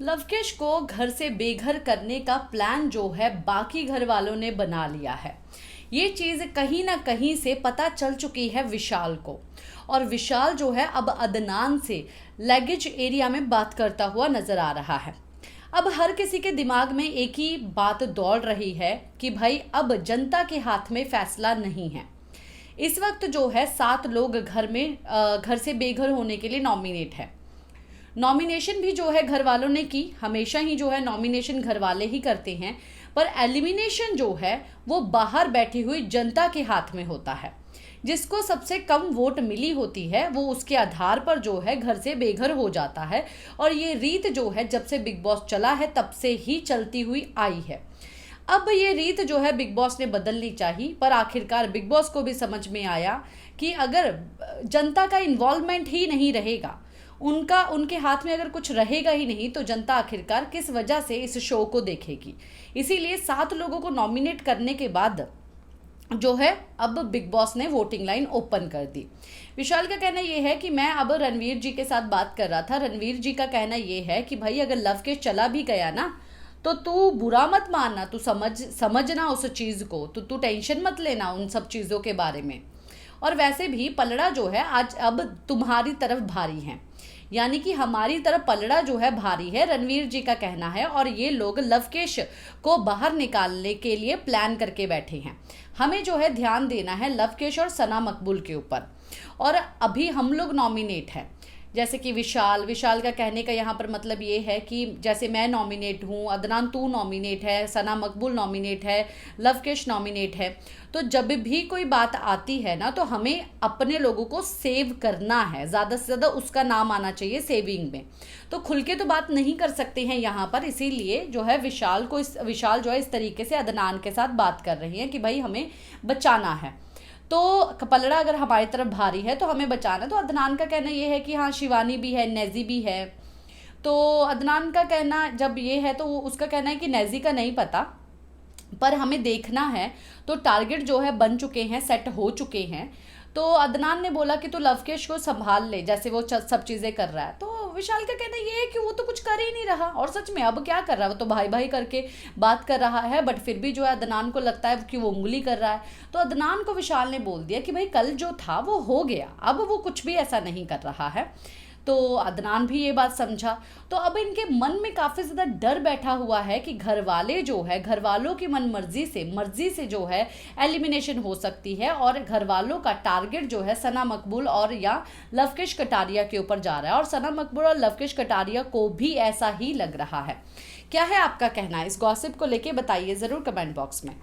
लवकेश को घर से बेघर करने का प्लान जो है बाकी घर वालों ने बना लिया है। ये चीज़ कहीं ना कहीं से पता चल चुकी है विशाल को। और विशाल जो है अब अदनान से लगेज एरिया में बात करता हुआ नजर आ रहा है। अब हर किसी के दिमाग में एक ही बात दौड़ रही है कि भाई अब जनता के हाथ में फैसला नहीं है। इस वक्त जो है 7 लोग घर से बेघर होने के लिए नॉमिनेट है। नॉमिनेशन भी जो है घर वालों ने की। हमेशा ही जो है नॉमिनेशन घर वाले ही करते हैं, पर एलिमिनेशन जो है वो बाहर बैठी हुई जनता के हाथ में होता है। जिसको सबसे कम वोट मिली होती है वो उसके आधार पर जो है घर से बेघर हो जाता है। और ये रीत जो है जब से बिग बॉस चला है तब से ही चलती हुई आई है। अब ये रीत जो है बिग बॉस ने बदलनी चाहिए, पर आखिरकार बिग बॉस को भी समझ में आया कि अगर जनता का इन्वॉल्वमेंट ही नहीं रहेगा, उनके हाथ में अगर कुछ रहेगा ही नहीं, तो जनता आखिरकार किस वजह से इस शो को देखेगी। इसीलिए 7 लोगों को नॉमिनेट करने के बाद जो है अब बिग बॉस ने वोटिंग लाइन ओपन कर दी। विशाल का कहना ये है कि मैं अब रणवीर जी के साथ बात कर रहा था। रणवीर जी का कहना ये है कि भाई अगर लवकेश चला भी गया ना, तो तू बुरा मत मानना, तू समझना उस चीज़ को, तो तू टेंशन मत लेना उन सब चीज़ों के बारे में। और वैसे भी पलड़ा जो है आज अब तुम्हारी तरफ भारी है, यानी कि हमारी तरफ पलड़ा जो है भारी है, रणवीर जी का कहना है। और ये लोग लवकेश को बाहर निकालने के लिए प्लान करके बैठे हैं। हमें जो है ध्यान देना है लवकेश और सना मकबूल के ऊपर। और अभी हम लोग नॉमिनेट हैं, जैसे कि विशाल का कहने का यहाँ पर मतलब ये है कि जैसे मैं नॉमिनेट हूँ, अदनान तू नॉमिनेट है, सना मकबूल नॉमिनेट है, लवकेश नॉमिनेट है। तो जब भी कोई बात आती है ना, तो हमें अपने लोगों को सेव करना है, ज़्यादा से ज़्यादा उसका नाम आना चाहिए सेविंग में। तो खुल के तो बात नहीं कर सकते हैं यहाँ पर, इसीलिए जो है विशाल जो है इस तरीके से अदनान के साथ बात कर रही है कि भाई हमें बचाना है। तो पलड़ा अगर हमारी तरफ भारी है तो हमें बचाना। तो अदनान का कहना ये है कि हाँ शिवानी भी है, नेजी भी है। तो अदनान का कहना जब ये है तो उसका कहना है कि नेजी का नहीं पता, पर हमें देखना है। तो टारगेट जो है बन चुके हैं, सेट हो चुके हैं। तो अदनान ने बोला कि तू लवकेश को संभाल ले, जैसे वो सब चीज़ें कर रहा है। तो विशाल का कहना ये है कि वो तो कुछ कर ही नहीं रहा, और सच में अब क्या कर रहा है, वो तो भाई भाई करके बात कर रहा है। बट फिर भी जो है अदनान को लगता है कि वो उंगली कर रहा है। तो अदनान को विशाल ने बोल दिया कि भाई कल जो था वो हो गया, अब वो कुछ भी ऐसा नहीं कर रहा है। तो अदनान भी ये बात समझा। तो अब इनके मन में काफ़ी ज़्यादा डर बैठा हुआ है कि घर वाले जो है, घर वालों की मर्जी से जो है एलिमिनेशन हो सकती है। और घर वालों का टारगेट जो है सना मकबूल और या लवकेश कटारिया के ऊपर जा रहा है। और सना मकबूल और लवकेश कटारिया को भी ऐसा ही लग रहा है। क्या है आपका कहना है इस गॉसिप को लेके, बताइए ज़रूर कमेंट बॉक्स में।